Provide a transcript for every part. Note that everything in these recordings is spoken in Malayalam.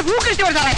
മൂക്കിട്ട് സാറേ.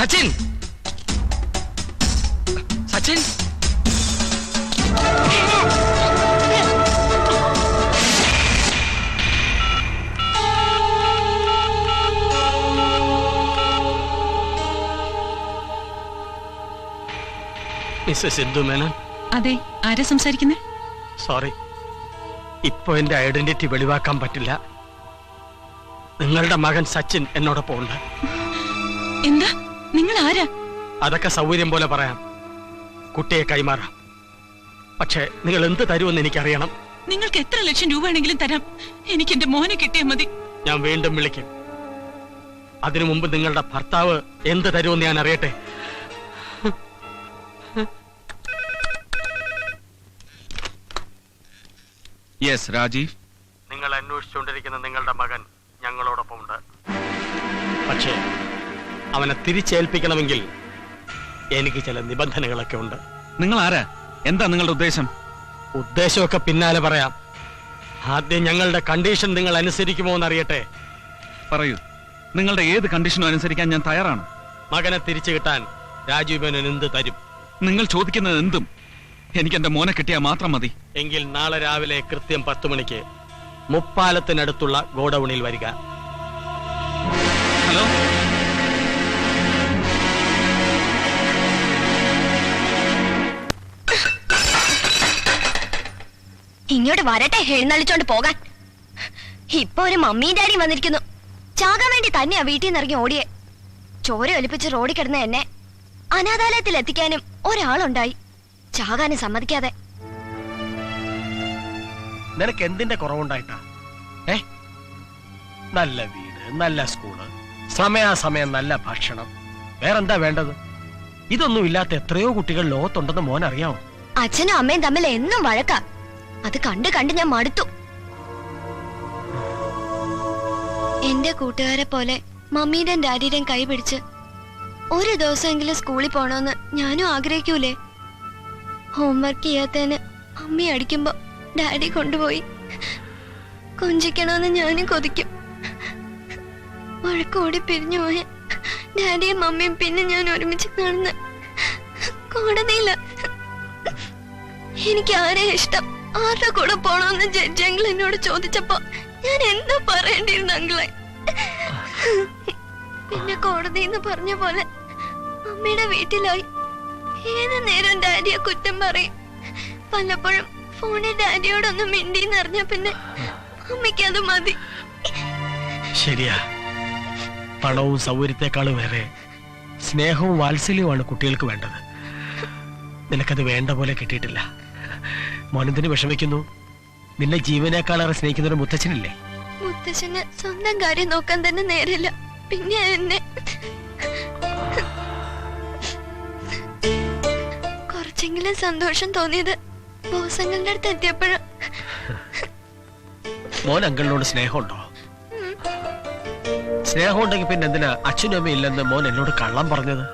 സച്ചിൻ, സച്ചിൻ, മിസ്സസ് സിന്ധു മേനോൻ. അതെ, ആരാ സംസാരിക്കുന്നേ? സോറി, ഇപ്പൊ എന്റെ ഐഡന്റിറ്റി വെളിവാക്കാൻ പറ്റില്ല. നിങ്ങളുടെ മകൻ സച്ചിൻ എന്നോടൊപ്പം ഉണ്ട്. എന്താ? നിങ്ങൾ ആരാ? അതൊക്കെ സൗകര്യം പോലെ പറയാം. കുട്ടിയെ കൈമാറാം. പക്ഷേ നിങ്ങൾ എന്ത് തരുമെന്ന് എനിക്കറിയണം. നിങ്ങൾക്ക് എത്ര ലക്ഷം രൂപ വേണമെങ്കിലും തരാം. എനിക്ക് എന്റെ മോനെ കിട്ടിയാൽ മതി. ഞാൻ വീണ്ടും വിളിക്കും. അതിനു മുമ്പ് നിങ്ങളുടെ ഭർത്താവ് എന്ത് തരുമെന്ന് ഞാൻ അറിയട്ടെ. യെസ് രാജീവ്. നിങ്ങൾ അന്വേഷിച്ചുകൊണ്ടിരിക്കുന്ന നിങ്ങളുടെ മകൻ ഞങ്ങളോടൊപ്പം ഉണ്ട്. പക്ഷേ അവനെ തിരിച്ചേൽപ്പിക്കണമെങ്കിൽ എനിക്ക് ചില നിബന്ധനകളൊക്കെ ഉണ്ട്. നിങ്ങൾ ആരാ? എന്താ നിങ്ങളുടെ ഉദ്ദേശം? ഉദ്ദേശമൊക്കെ പിന്നാലെ പറയാം. ആദ്യം ഞങ്ങളുടെ കണ്ടീഷൻ നിങ്ങൾ അനുസരിക്കുമോ എന്നറിയട്ടെ. പറയൂ, നിങ്ങളുടെ ഏത് കണ്ടീഷനും അനുസരിക്കാൻ ഞാൻ തയ്യാറാണ്. മകനെ തിരിച്ചു കിട്ടാൻ രാജീവ് മേനോൻ എന്ത് തരും? നിങ്ങൾ ചോദിക്കുന്നത് എന്തും. എനിക്ക് എന്റെ മോനെ കിട്ടിയാൽ മാത്രം മതി. എങ്കിൽ നാളെ രാവിലെ കൃത്യം 10 മണിക്ക് മുപ്പാലത്തിനടുത്തുള്ള ഗോഡൌണിൽ വരിക. ഹലോ, ഇങ്ങോട്ട് വരട്ടെ, എഴുന്നള്ളിച്ചോണ്ട് പോകാൻ. ഇപ്പൊ ഒരു മമ്മിയും ഡാഡിയും വന്നിരിക്കുന്നു. ചാകാൻ വേണ്ടി തന്നെയാ വീട്ടിൽ നിന്ന് ഇറങ്ങി ഓടിയെ. ചോര ഒലിപ്പിച്ച് റോഡിൽ കിടന്ന എന്നെ അനാഥാലയത്തിൽ എത്തിക്കാനും ഒരാളുണ്ടായി. ചാകാനും സമ്മതിക്കാതെ. നിനക്ക് എന്തിന്റെ കുറവുണ്ടായിട്ടാ? നല്ല വീട്, നല്ല സ്കൂള്, സമയാസമയം നല്ല ഭക്ഷണം, വേറെന്താ വേണ്ടത്? ഇതൊന്നും ഇല്ലാത്ത എത്രയോ കുട്ടികൾ ലോകത്തുണ്ടെന്ന് മോൻ അറിയാമോ? അച്ഛനും അമ്മയും തമ്മിൽ എന്നും വഴക്കാ. അത് കണ്ട് കണ്ട് ഞാൻ മടുത്തു. എന്റെ കൂട്ടുകാരെ പോലെ മമ്മീടെയും ഡാഡിയുടെയും കൈ പിടിച്ച് ഒരു ദിവസമെങ്കിലും സ്കൂളിൽ പോണോന്ന് ഞാനും ആഗ്രഹിക്കൂലേ? ഹോംവർക്ക് ചെയ്യാത്തതിന് മമ്മി അടിക്കുമ്പോ ഡാഡി കൊണ്ടുപോയി കൊഞ്ചിക്കണമെന്ന് ഞാനും കൊതിക്കും. വഴക്കോടി പിരിഞ്ഞു പോയ ഡാഡിയും മമ്മിയും പിന്നെ ഞാൻ ഒരുമിച്ച് കാണുന്ന കോടതിയില്ല. എനിക്ക് ആരെ ഇഷ്ടം, ആരുടെ കൂടെ പോണോന്ന് ജഡ്ജ് അങ്കിൾ എന്നോട് ചോദിച്ചപ്പോ ഞാൻ എന്താ പറയേണ്ടിയിരുന്നു അങ്കിളെ? പിന്നെ കോടതിന്ന് പറഞ്ഞ പോലെ അമ്മയുടെ വീട്ടിലായി. ഏത് നേരം ഡാഡിയെ കുറ്റം പറയും. പലപ്പോഴും ഫോണിൽ ഡാഡിയോടൊന്നും മിണ്ടിന്ന് അറിഞ്ഞ പിന്നെ അമ്മയ്ക്ക് അത് മതി. ശരിയാ, പണവും സൗകര്യത്തെക്കാളും വേറെ സ്നേഹവും വാത്സല്യവുമാണ് കുട്ടികൾക്ക് വേണ്ടത്. നിനക്കത് വേണ്ട പോലെ കിട്ടിയിട്ടില്ല. മോനെന്തിന് വിഷമിക്കുന്നു? നിന്നെ ജീവനേക്കാളേറെ സ്നേഹിക്കുന്നൊരു മുത്തച്ഛനില്ലേ? മുത്തച്ഛന് സ്വന്തം കാര്യം നോക്കാൻ തന്നെ നേരില്ല, പിന്നെ എന്നെ. കുറച്ചെങ്കിലും സന്തോഷം തോന്നിയത് ബോസങ്ങളുടെ അടുത്ത് എത്തിയപ്പോഴ. മോൻ അങ്കിളിനോട് സ്നേഹമുണ്ടോ? സ്നേഹം ഉണ്ടെങ്കിൽ പിന്നെ എന്തിനാ അച്ഛനും അമ്മയും ഇല്ലെന്ന് മോൻ എന്നോട് കള്ളം പറഞ്ഞത്?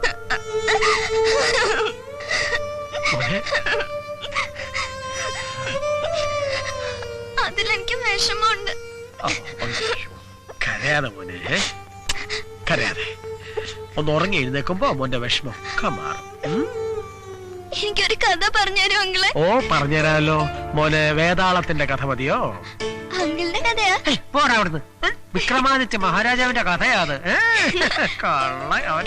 അതിലെനിക്ക് വിഷമമുണ്ട്. കരയാതെ മോനെ, കരയാതെ. ഒന്ന് ഉറങ്ങി എഴുന്നേക്കുമ്പോ മോന്റെ വിഷമം മാറും. എനിക്കൊരു കഥ പറഞ്ഞുതരൂ അങ്കിള്. ഓ പറഞ്ഞുതരാമല്ലോ മോനെ. വേതാളത്തിന്റെ കഥ മതിയോ? അങ്കിളുടെ കഥയാ? പോടാ അവിടുന്ന്. വിക്രമാദിത്യ മഹാരാജാവിന്റെ കഥയാത്. കള്ള അവൻ.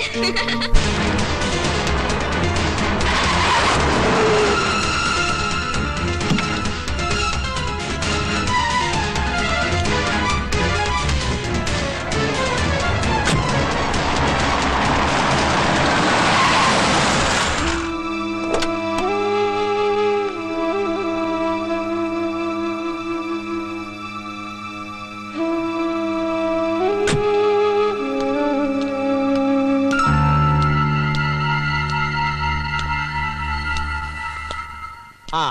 ആ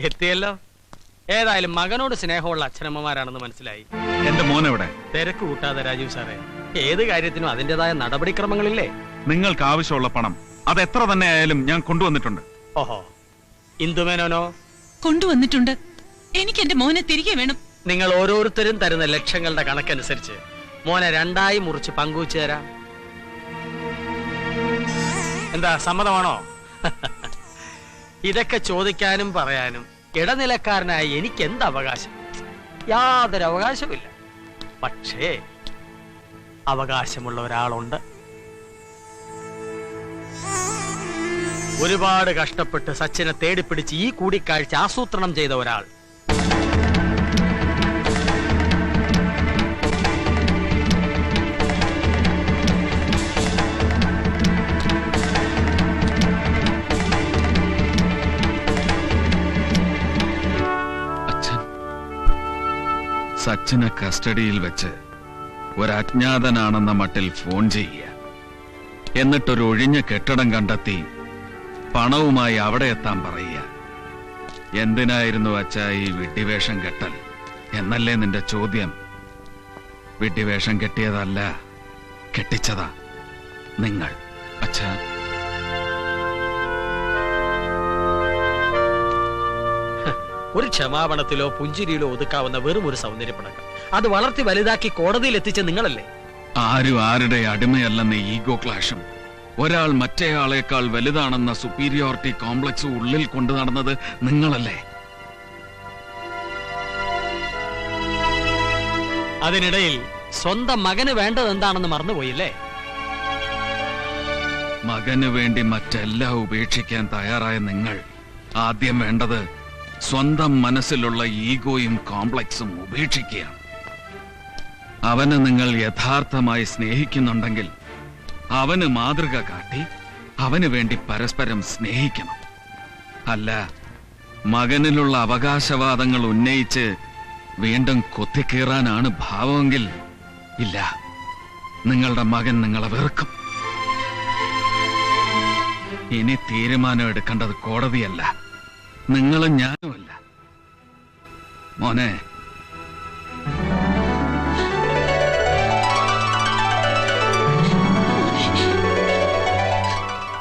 എത്തിയല്ലോ. ഏതായാലും മകനോട് സ്നേഹമുള്ള അച്ഛനമ്മമാരാണെന്ന് മനസ്സിലായി. എന്റെ മോനെവിടെ? തിരക്ക് കൂട്ടാതെ രാജീവ് സാറേ. ഏത് കാര്യത്തിനും അതിൻ്റെതായ നടപടിക്രമങ്ങളില്ലേ? നിങ്ങൾക്ക് ആവശ്യമുള്ള പണം അത് എത്ര തന്നെ ആയാലും ഞാൻ കൊണ്ടുവന്നിട്ടുണ്ട്. ഓഹോ, ഇന്ദുമേനോനോ? കൊണ്ടുവന്നിട്ടുണ്ട്. എനിക്ക് എന്റെ മോനെ തിരികെ വേണം. നിങ്ങൾ ഓരോരുത്തരും തരുന്ന ലക്ഷങ്ങളുടെ കണക്കനുസരിച്ച് മോനെ 2ആയി മുറിച്ച് പങ്കുവച്ചു തരാം. എന്താ, സമ്മതമാണോ? ഇതൊക്കെ ചോദിക്കാനും പറയാനും ഇടനിലക്കാരനായ എനിക്ക് എന്ത് അവകാശം? യാതൊരു അവകാശമില്ല. പക്ഷേ അവകാശമുള്ള ഒരാളുണ്ട്. ഒരുപാട് കഷ്ടപ്പെട്ട് സച്ചിനെ തേടിപ്പിടിച്ച് ഈ കൂടിക്കാഴ്ച ആസൂത്രണം ചെയ്ത ഒരാൾ. സച്ചിനെ കസ്റ്റഡിയിൽ വെച്ച് ഒരജ്ഞാതനാണെന്ന മട്ടിൽ ഫോൺ ചെയ്യുക, എന്നിട്ടൊരു ഒഴിഞ്ഞ കെട്ടിടം കണ്ടെത്തി പണവുമായി അവിടെ എത്താൻ പറയുക. എന്തിനായിരുന്നു അച്ഛാ ഈ വിഡ്ഢിവേഷം കെട്ടൽ എന്നല്ലേ നിന്റെ ചോദ്യം? വിഡ്ഢിവേഷം കെട്ടിയതല്ല, കെട്ടിച്ചതാ നിങ്ങൾ. അച്ഛാ, ഒരു ക്ഷമാപണത്തിലോ പുഞ്ചിരിയിലോ ഒതുക്കാവുന്ന വെറും ഒരു സൗന്ദര്യപ്പടക്കം അത് വളർത്തി വലുതാക്കി കോടതിയിൽ എത്തിച്ച നിങ്ങളല്ലേ? ആരും ആരുടെ അടിമയല്ലെന്ന ഈഗോ ക്ലാഷും ഒരാൾ മറ്റേയാളേക്കാൾ വലുതാണെന്ന സുപ്പീരിയോറിറ്റി കോംപ്ലക്സ് ഉള്ളിൽ കൊണ്ടു നടന്നത് നിങ്ങളല്ലേ? അതിനിടയിൽ സ്വന്തം മകന് വേണ്ടത് എന്താണെന്ന് മറന്നുപോയില്ലേ? മകന് വേണ്ടി മറ്റെല്ലാം ഉപേക്ഷിക്കാൻ തയ്യാറായ നിങ്ങൾ ആദ്യം വേണ്ടത് സ്വന്തം മനസ്സിലുള്ള ഈഗോയും കോംപ്ലക്സും ഉപേക്ഷിക്കുകയാണ്. അവനെ നിങ്ങൾ യഥാർത്ഥമായി സ്നേഹിക്കുന്നുണ്ടെങ്കിൽ അവന് മാതൃക കാട്ടി അവന് വേണ്ടി പരസ്പരം സ്നേഹിക്കണം. അല്ല, മകനിലുള്ള അവകാശവാദങ്ങൾ ഉന്നയിച്ച് വീണ്ടും കൊത്തിക്കീറാനാണ് ഭാവമെങ്കിൽ ഇല്ല, നിങ്ങളുടെ മകൻ നിങ്ങളെ വെറുക്കും. ഇനി തീരുമാനം എടുക്കേണ്ടത് കോടതിയല്ല, നിങ്ങളും ഞാനുമല്ല. മോനെ,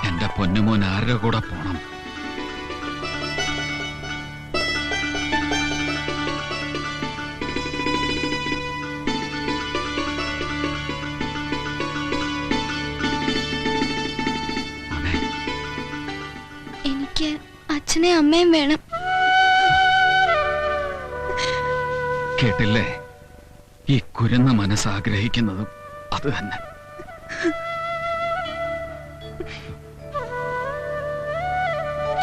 എന്റെ പൊന്നുമോൻ ആരുടെ കൂടെ പോണം? എനിക്ക് അച്ഛനെ അമ്മയും വേണം. കേട്ടില്ലേ? ഈ കുരുന്ന മനസ്സാഗ്രഹിക്കുന്നതും അത് തന്നെ.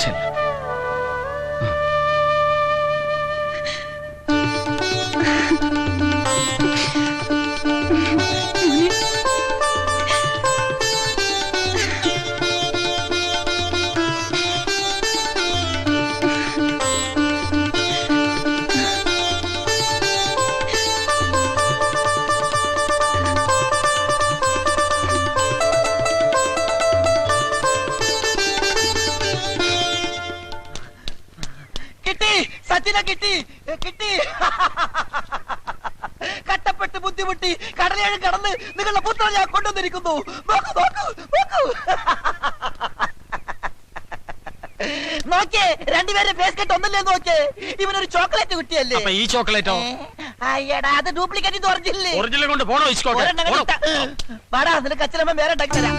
ചെല്ല്. സച്ചിനെ കിട്ടി കിട്ടി. കട്ടപ്പെട്ട് ബുദ്ധിമുട്ടി കടലേഴും കടന്ന് നിങ്ങളുടെ പുത്രൻ ഞാൻ കൊണ്ടുവന്നിരിക്കുന്നു. നോക്കൂ നോക്കൂ നോക്കൂ. നോക്കിയേ, രണ്ടുപേരെ ഫേസ് കട്ട് ഒന്നല്ലേ നോക്കേ. ഇവനൊരു ചോക്ലേറ്റ് കുട്ടിയല്ലേ? ഈ ചോക്ലേറ്റോ? അയ്യടാ, അത് ഡ്യൂപ്ലിക്കേറ്റ് ഒറിജിനൽ. ഒറിജിനൽ കൊണ്ട് പോണോ? വാടാ, നിനക്ക് അച്ഛനമ്മ വേറെ ഉണ്ടാക്കി തരാം.